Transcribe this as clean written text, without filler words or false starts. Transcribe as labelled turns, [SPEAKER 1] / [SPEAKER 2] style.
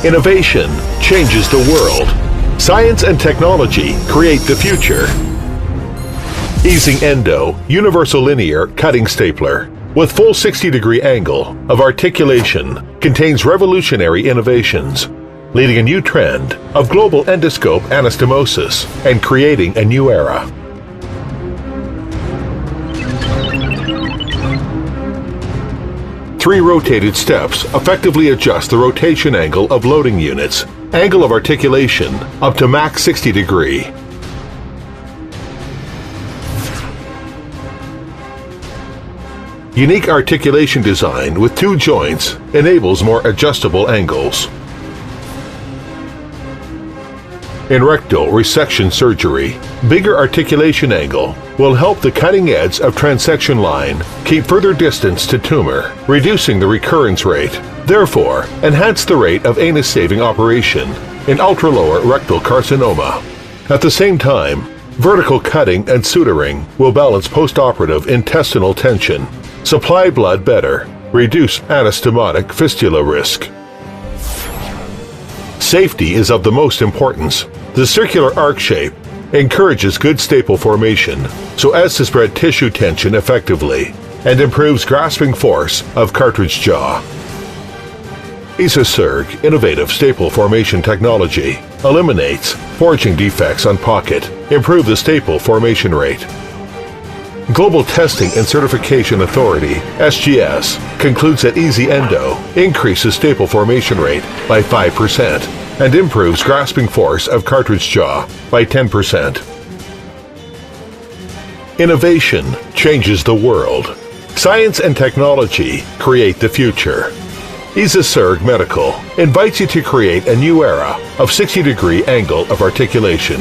[SPEAKER 1] Innovation changes the world. Science and technology create the future. Easyendo Universal Linear Cutting Stapler with full 60-degree angle of articulation contains revolutionary innovations, leading a new trend of global endoscope anastomosis and creating a new era. Three rotated steps effectively adjust the rotation angle of loading units, angle of articulation up to max 60 degree. Unique articulation design with two joints enables more adjustable angles. In rectal resection surgery, bigger articulation angle will help the cutting edge of transection line keep further distance to tumor, reducing the recurrence rate. Therefore, enhance the rate of anus-saving operation in ultra-lower rectal carcinoma. At the same time, vertical cutting and suturing will balance post-operative intestinal tension, supply blood better, reduce anastomotic fistula risk. Safety is of the most importance. The circular arc shape encourages good staple formation so as to spread tissue tension effectively and improves grasping force of cartridge jaw. Easyendo innovative staple formation technology eliminates forging defects on pocket, improve the staple formation rate. Global Testing and Certification Authority, SGS, concludes that Easyendo increases staple formation rate by 5% and improves grasping force of cartridge jaw by 10%. Innovation changes the world. Science and technology create the future. Easyendo Medical invites you to create a new era of 60-degree angle of articulation.